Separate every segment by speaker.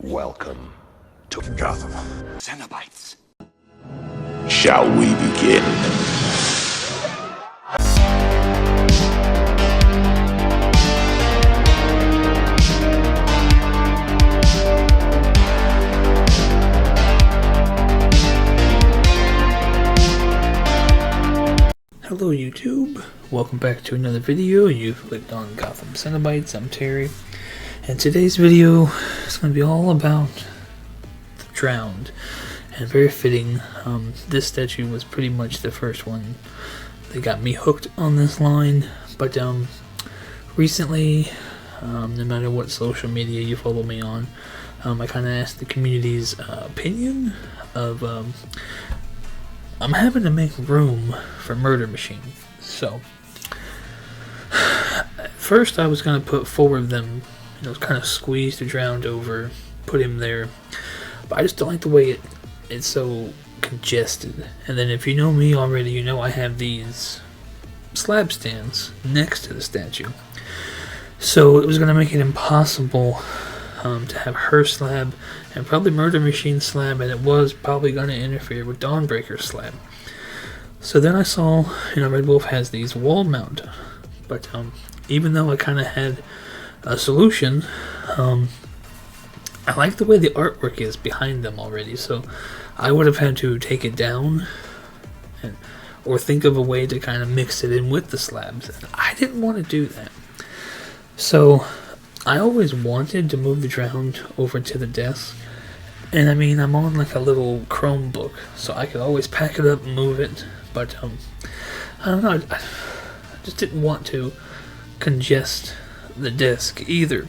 Speaker 1: Welcome to
Speaker 2: Gotham.
Speaker 1: Cenobites.
Speaker 2: Shall we begin?
Speaker 3: Hello YouTube, welcome back to another video. You've clicked on Gotham Cenobites. I'm Terry, and today's video is going to be all about the Drowned, and very fitting. This statue was pretty much the first one that got me hooked on this line, but recently, no matter what social media you follow me on, I kind of asked the community's opinion of I'm having to make room for Murder Machine. So, at first I was going to put four of them, kind of squeeze the Drowned over, put him there. But I just don't like the way it's so congested. And then if you know me already, you know I have these slab stands next to the statue. So it was going to make it impossible to have her slab and probably Murder Machine slab, and it was probably going to interfere with Dawnbreaker slab. So then I saw, Redwolf has these wall mount, but even though I kind of had a solution, I like the way the artwork is behind them already, so I would have had to take it down or think of a way to kind of mix it in with the slabs, and I didn't want to do that. So I always wanted to move the Drowned over to the desk, and I'm on like a little Chromebook, so I could always pack it up and move it, but I don't know, I just didn't want to congest the desk either.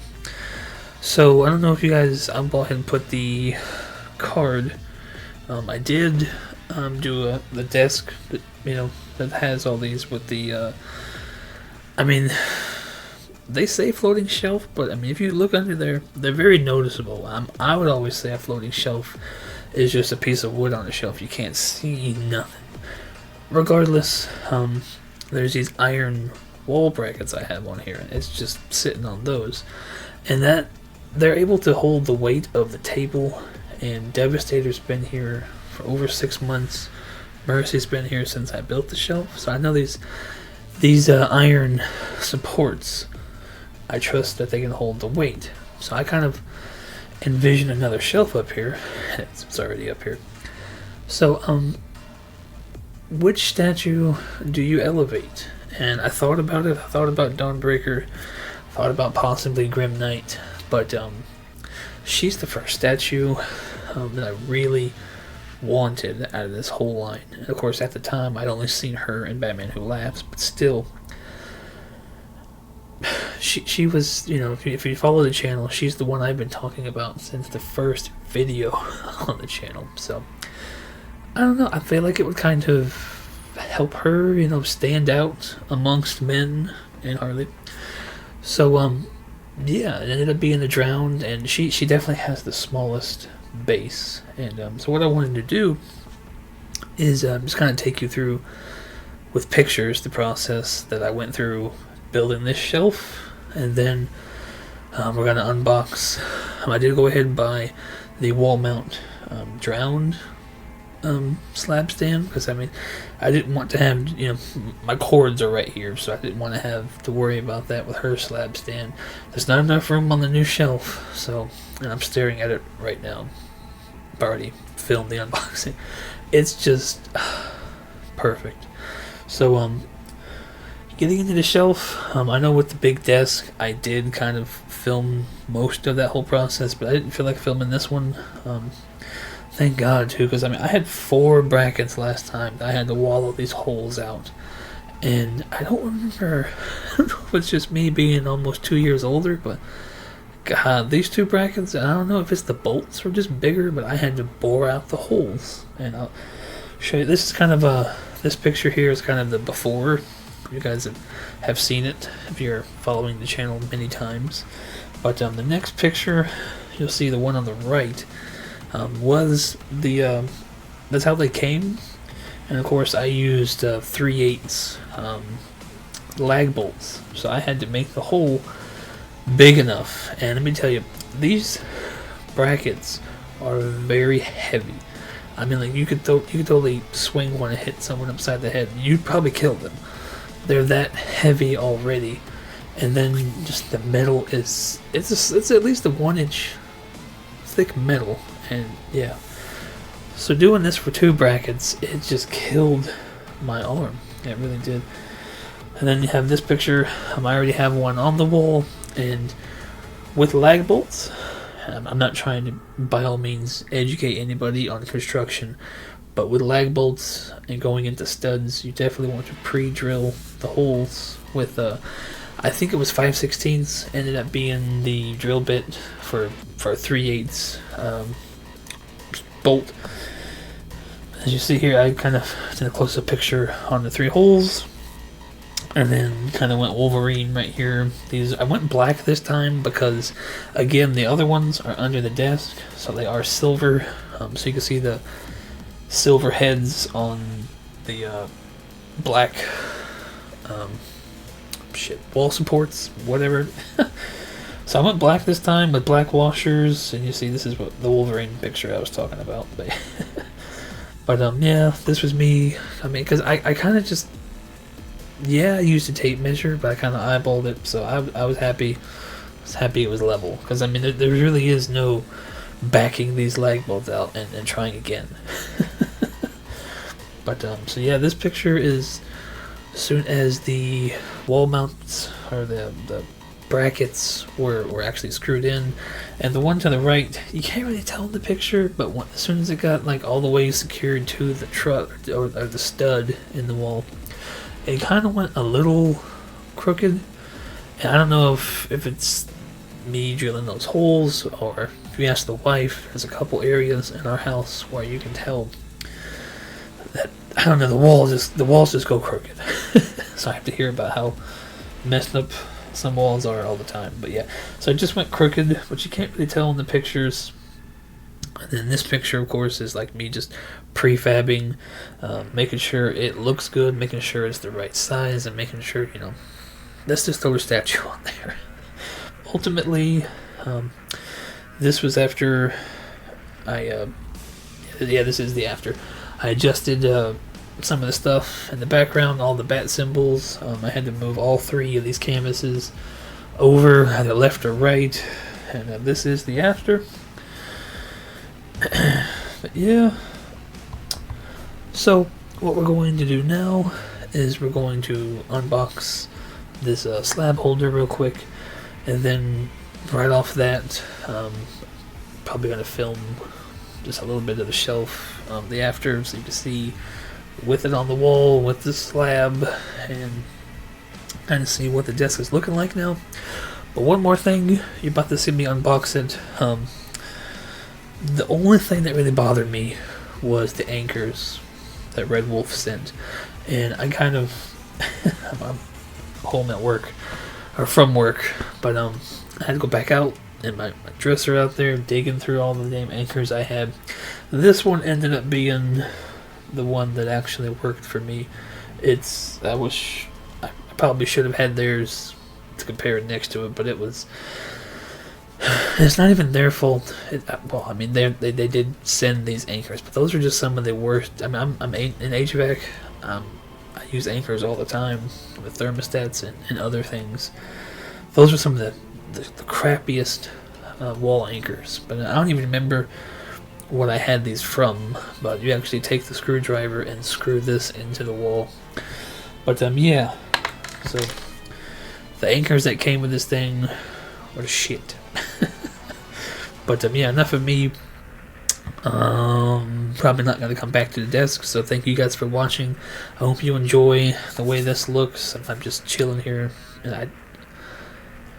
Speaker 3: So I don't know if you guys, I'll go ahead and put the card. I did do the desk that, that has all these with the, they say floating shelf, but if you look under there, they're very noticeable. I would always say a floating shelf is just a piece of wood on a shelf. You can't see nothing. Regardless, there's these iron wall brackets I have on here. It's just sitting on those, and that they're able to hold the weight of the table. And Devastator's been here for over 6 months. Mercy's been here since I built the shelf, so I know these iron supports, I trust that they can hold the weight. So I kind of envision another shelf up here. It's already up here. So, which statue do you elevate? And I thought about it. I thought about Dawnbreaker. Thought about possibly Grim Knight. But she's the first statue that I really wanted out of this whole line. And of course, at the time, I'd only seen her in Batman Who Laughs, but still, she was, if you follow the channel, she's the one I've been talking about since the first video on the channel. So I don't know, I feel like it would kind of help her, stand out amongst men in Harley. So yeah, it ended up being the Drowned, and she definitely has the smallest base. And so what I wanted to do is just kind of take you through with pictures the process that I went through building this shelf, and then we're gonna unbox. I did go ahead and buy the wall mount Drowned slab stand, because I didn't want to have, my cords are right here, so I didn't want to have to worry about that with her slab stand. There's not enough room on the new shelf, so, and I'm staring at it right now. I've already filmed the unboxing. It's just perfect. So getting into the shelf, I know with the big desk, I did kind of film most of that whole process, but I didn't feel like filming this one. Thank God, too, because I had 4 brackets last time. I had to wallow these holes out, and I don't remember, I don't know if it's just me being almost 2 years older, but God, these 2 brackets, I don't know if it's the bolts or just bigger, but I had to bore out the holes. And I'll show you, this is kind of this picture here is kind of the before. You guys have seen it if you're following the channel many times. But the next picture, you'll see the one on the right, was the that's how they came. And of course I used 3/8 lag bolts, so I had to make the hole big enough. And let me tell you, these brackets are very heavy. I mean, like you could totally swing one and hit someone upside the head. You'd probably kill them. They're that heavy already, and then just the metal is it's at least a 1-inch thick metal, and yeah. So doing this for 2 brackets, it just killed my arm. It really did. And then you have this picture. I already have one on the wall, and with lag bolts. I'm not trying to, by all means, educate anybody on construction, but with lag bolts and going into studs, you definitely want to pre-drill the holes with, I think it was 5/16, ended up being the drill bit for 3/8 bolt. As you see here, I kind of did a close-up picture on the 3 holes. And then kind of went Wolverine right here. I went black this time because, again, the other ones are under the desk, so they are silver. So you can see the silver heads on the black wall supports, whatever. So I went black this time with black washers, and you see this is what the Wolverine picture I was talking about. But yeah, this was me. I mean, because I kind of just. Yeah, I used a tape measure, but I kind of eyeballed it, so I was happy. I was happy it was level, because I mean there really is no backing these lag bolts out and trying again. But so yeah, this picture is as soon as the wall mounts or the brackets were actually screwed in, and the one to the right, you can't really tell in the picture, but as soon as it got like all the way secured to the truck or the stud in the wall. It kind of went a little crooked, and I don't know if it's me drilling those holes, or if you ask the wife, there's a couple areas in our house where you can tell that, I don't know, the walls just go crooked. So I have to hear about how messed up some walls are all the time. But yeah, so it just went crooked, but you can't really tell in the pictures. And then this picture, of course, is like me just prefabbing, making sure it looks good, making sure it's the right size, and making sure, you know, let's just throw a statue on there. Ultimately, this was after this is the after. I adjusted some of the stuff in the background, all the bat symbols. I had to move all 3 of these canvases over, either left or right, and this is the after. But yeah, so what we're going to do now is we're going to unbox this slab holder real quick, and then right off that, probably going to film just a little bit of the shelf, the after, so you can see with it on the wall with the slab, and kind of see what the desk is looking like now. But one more thing, you're about to see me unbox it. The only thing that really bothered me was the anchors that Redwolf sent, and I kind of I'm home at work or from work, but I had to go back out in my dresser out there digging through all the damn anchors I had. This one ended up being the one that actually worked for me. I probably should have had theirs to compare it next to it, but it's not even their fault. Well, I mean, they did send these anchors, but those are just some of the worst. I mean, I'm in HVAC. I use anchors all the time with thermostats and other things. Those are some of the crappiest wall anchors. But I don't even remember what I had these from. But you actually take the screwdriver and screw this into the wall. But yeah, so the anchors that came with this thing were shit. But yeah, enough of me. Probably not going to come back to the desk, so thank you guys for watching. I hope you enjoy the way this looks. I'm just chilling here, and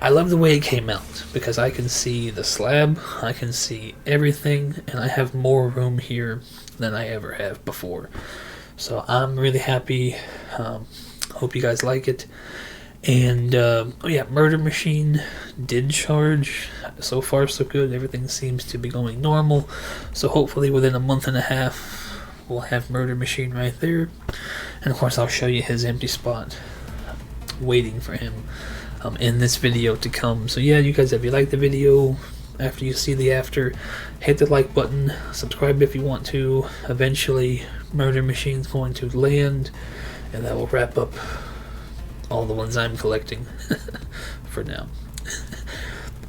Speaker 3: I love the way it came out, because I can see the slab, I can see everything, and I have more room here than I ever have before. So I'm really happy. Hope you guys like it. And oh yeah, Murder Machine did charge. So far so good. Everything seems to be going normal, so hopefully within a month and a half we'll have Murder Machine right there. And of course I'll show you his empty spot waiting for him in this video to come. So yeah, you guys, if you like the video, after you see the after, hit the like button, subscribe if you want to. Eventually, Murder Machine's going to land, and that will wrap up all the ones I'm collecting for now.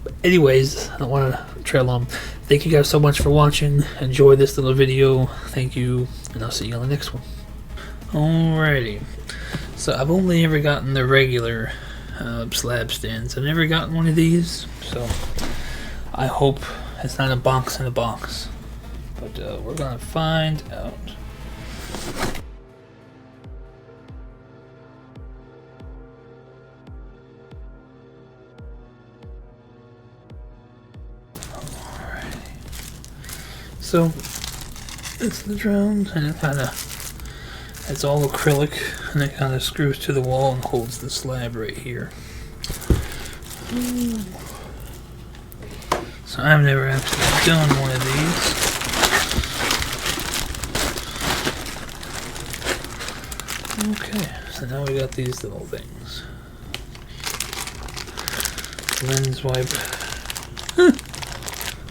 Speaker 3: But anyways, I don't want to trail on. Thank you guys so much for watching. Enjoy this little video. Thank you, and I'll see you on the next one. Alrighty. So I've only ever gotten the regular slab stands. I've never gotten one of these, so I hope it's not a box in a box. But we're gonna find out. Alrighty. So it's the drone, and it's all acrylic, and it kind of screws to the wall and holds the slab right here. So I've never actually done one of these. Okay, so now we got these little things. Lens wipe.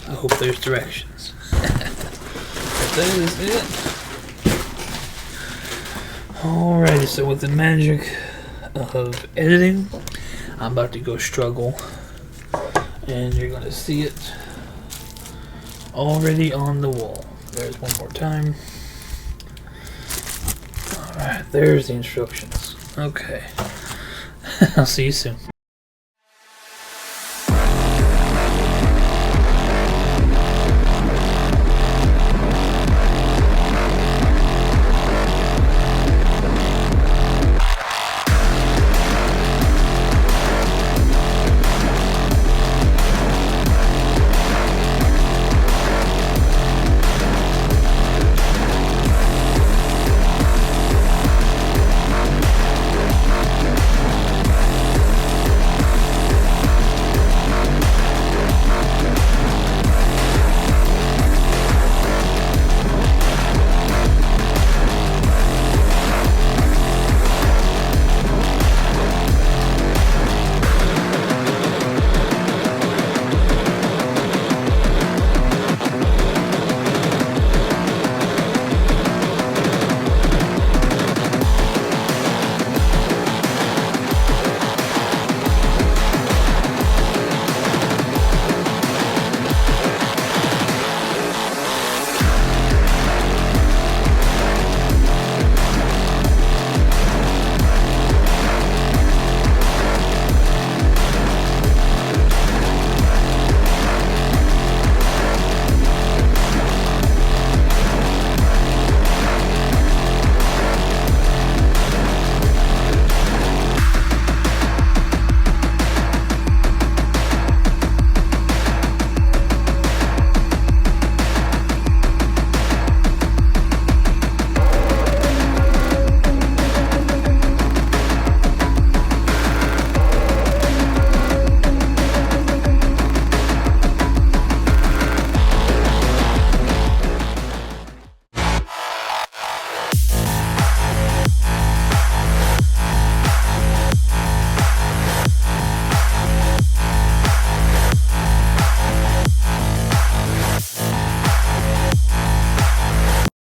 Speaker 3: I hope there's directions. But that is it. Alrighty, so with the magic of editing, I'm about to go struggle, and you're going to see it already on the wall. There's one more time. Alright, there's the instructions. Okay. I'll see you soon.